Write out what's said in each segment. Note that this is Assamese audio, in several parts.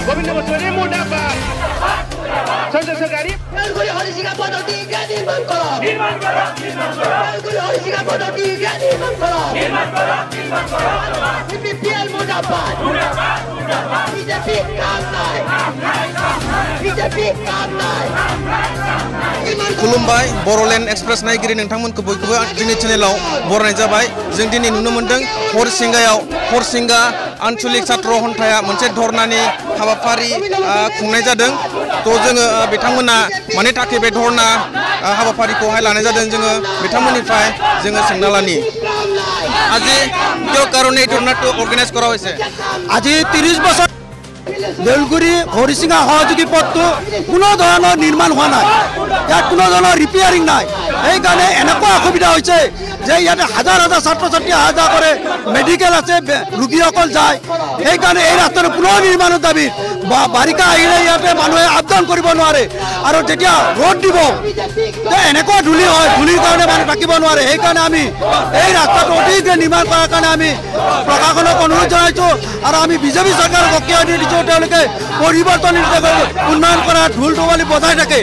Govinda Basudewan Mudapat. Sanjay Sarkari. Belguri Horisingha Pondok 3 निर्माण करो. Belguri Horisingha Pondok 3 निर्माण करो. BPL Mudapat. BJP काम नाय. BJP काम नाय. खुलुमबाय बर'लेण्ड एक्सप्रेस नायगिरि नोंथांमोनखौ बयखौबो जोंनि चेनेलाव बरायनाय जाबाय। जों दिनै नुनो मोनदों हरिसिंगायाव आन्चलिक छात्र हन्थाया मोनसे धरनानि हाबाफारि खुंनाय जादों। तो जोङो बिथांमोना मानि थाखाय बे धरना हाबाफारिखौहाय लानाय जादों जोङो बिथांमोननिफ्राय जोङो सोंना लानि। আজি কিয় কাৰণে এই ধৰ্ণাটো অৰ্গেনাইজ কৰা হৈছে? আজি 30 বছৰ বেলগুৰি হৰিচিঙা সহযোগী পথটো কোনো ধৰণৰ নিৰ্মাণ হোৱা নাই, ইয়াত কোনো ধৰণৰ ৰিপেয়াৰিং নাই। সেইকাৰণে এনেকুৱা অসুবিধা হৈছে যে ইয়াতে হাজাৰ হাজাৰ ছাত্ৰ ছাত্ৰী অহা যোৱা কৰে, মেডিকেল আছে, ৰোগীসকল যায়। সেইকাৰণে এই ৰাস্তাটো পুনৰ নিৰ্মাণৰ দাবী। বাৰিষা আহিলে ইয়াতে মানুহে আপডাউন কৰিব নোৱাৰে, আৰু যেতিয়া ৰ'দ দিব এনেকুৱা ধূলি হয়, ধূলিৰ কাৰণে মানুহ থাকিব নোৱাৰে। সেইকাৰণে আমি এই ৰাস্তাটো অধিক নিৰ্মাণ কৰাৰ কাৰণে আমি প্ৰশাসনক অনুৰোধ জনাইছোঁ, আৰু আমি বিজেপি চৰকাৰক সকীয়াই দিছোঁ তেওঁলোকে পৰিৱৰ্তন উন্নয়ন কৰা ঢোল ঢোৱালি বজাই থাকে।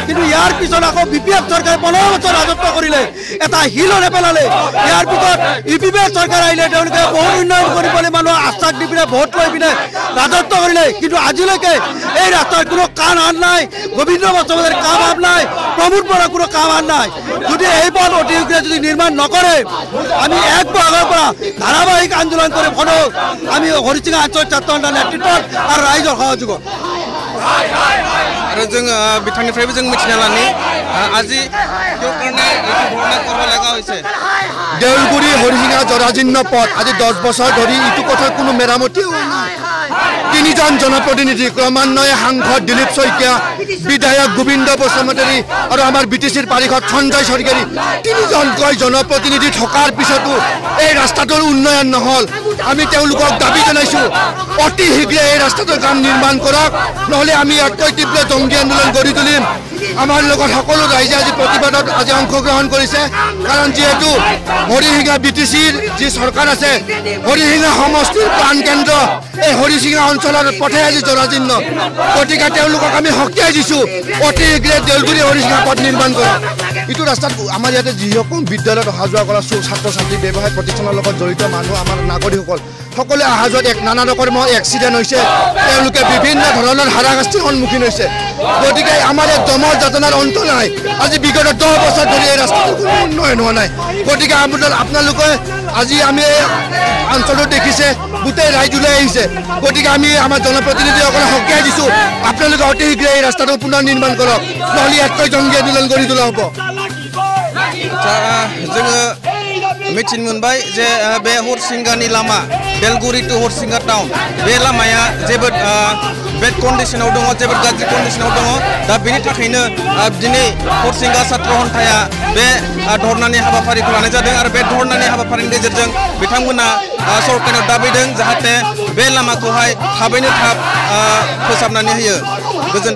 কিন্তু ইয়াৰ পিছত আকৌ BPF চৰকাৰে 15 বছৰ ৰাজত্ব কৰিলে, এটা শিলো নেপেলালে। ইয়াৰ পিছত UPPF চৰকাৰ আহিলে, তেওঁলোকে বহুত উন্নয়ন কৰিবলৈ মানুহক আশ্বাস দি পিনে ভোট লৈ পিনে ৰাজত্ব কৰিলে। কিন্তু আজিলৈকে এই ৰাস্তাৰ কোনো কাম আন নাই, গোবিন্দ বসুমতাৰীৰ কাম আন নাই, প্ৰমোদ বৰাৰ কোনো কাম আন নাই। যদি এই পথ অতি শীঘ্ৰে যদি নিৰ্মাণ নকৰে আমি এক বছৰৰ পৰা ধাৰাবাহিক আন্দোলন কৰি আমি হৰিচিঙা আঞ্চলিক ছাত্ৰ সন্থাৰ নেতৃত্বত আৰু ৰাইজৰ সহযোগত। आरो जोङो बिथांनिफ्रायबो जों मिथिना लानि আজি কিয় কাৰণে ধৰ্ণা কৰিব লগা হৈছে? দেউলগুৰি হৰিচিঙা জৰাজীৰ্ণ পথ আজি 10 বছৰ ধৰি ইটো পথৰ কোনো মেৰামতি হোৱা নাই। 3জন জনপ্ৰতিনিধি ক্ৰমান্বয়ে সাংসদ দিলীপ শইকীয়া, বিধায়ক গোবিন্দ বসুমতাৰী আৰু আমাৰ BTCৰ পাৰিষদ সঞ্জয় চৰকাৰী 3জনকৈ জনপ্ৰতিনিধি থকাৰ পিছতো এই ৰাস্তাটোৰ উন্নয়ন নহল। আমি তেওঁলোকক দাবী জনাইছোঁ অতি শীঘ্ৰে এই ৰাস্তাটোৰ কাম নিৰ্মাণ কৰক, নহ'লে আমি ইয়াতকৈ তীব্ৰ জংগী আন্দোলন গঢ়ি তুলিম। আমাৰ লগত সকলো ৰাইজে আজি প্ৰতিবাদত আজি অংশগ্ৰহণ কৰিছে, কাৰণ যিহেতু হৰিচিঙা BTCৰ যি চৰকাৰ আছে, হৰিচিঙা সমষ্টিৰ প্ৰাণকেন্দ্ৰ এই হৰিচিঙা অঞ্চলৰ পথে আজি জৰাজীৰ্ণ। গতিকে তেওঁলোকক আমি সকীয়াই দিছোঁ অতি শীঘ্ৰে দেউলগুৰি হৰিচিঙা পথ নিৰ্মাণ কৰক। ইটো ৰাস্তাত আমাৰ ইয়াতে যিসকল বিদ্যালয়ত অহা যোৱা কৰা ছাত্ৰ ছাত্ৰী, ব্যৱসায় প্ৰতিষ্ঠানৰ লগত জড়িত মানুহ, আমাৰ নাগৰিকসকল সকলোৱে অহা যোৱাত নানা ৰকমৰ এক্সিডেণ্ট হৈছে, তেওঁলোকে বিভিন্ন ধৰণৰ হাৰাশাস্তিৰ সন্মুখীন হৈছে। গতিকে আমাৰ ইয়াত দমৰ যাতনাৰ অন্ত নাই। আজি বিগত 10 বছৰ ধৰি এই ৰাস্তাটো কোনো উন্নয়ন হোৱা নাই। গতিকে আপোনালোকে আজি আমি অঞ্চলত দেখিছে গোটেই ৰাইজ ওলাই আহিছে। গতিকে আমি আমাৰ জনপ্ৰতিনিধিসকলে সকীয়াই দিছোঁ আপোনালোকে অতি শীঘ্ৰে এই ৰাস্তাটো পুনৰ নিৰ্মাণ কৰক, নহ'লে ইয়াতকৈ জংগী আন্দোলন গঢ়ি তোলা হ'ব। जोङो मिथिनो मोनबाय जे बे हरिसिंगानि लामा बेलगुरि टु हरिसिंगा टाउन बे लामाया जोबोद बेड कन्डिशनाव दङ, जोबोद गाज्रि कन्डिशनाव दङ। दा बेनि थाखायनो दिनै हरिसिंगा छात्र हन्थाया बे धरनानि हाबाफारिखौ लानाय जादों, आरो बे धरनानि हाबाफारिनि गेजेरजों बिथांमोना सरकारनाव दाबिदों जाहाथे बे लामाखौहाय थाबैनो थाब फोसाबनानै होयो। गोजोन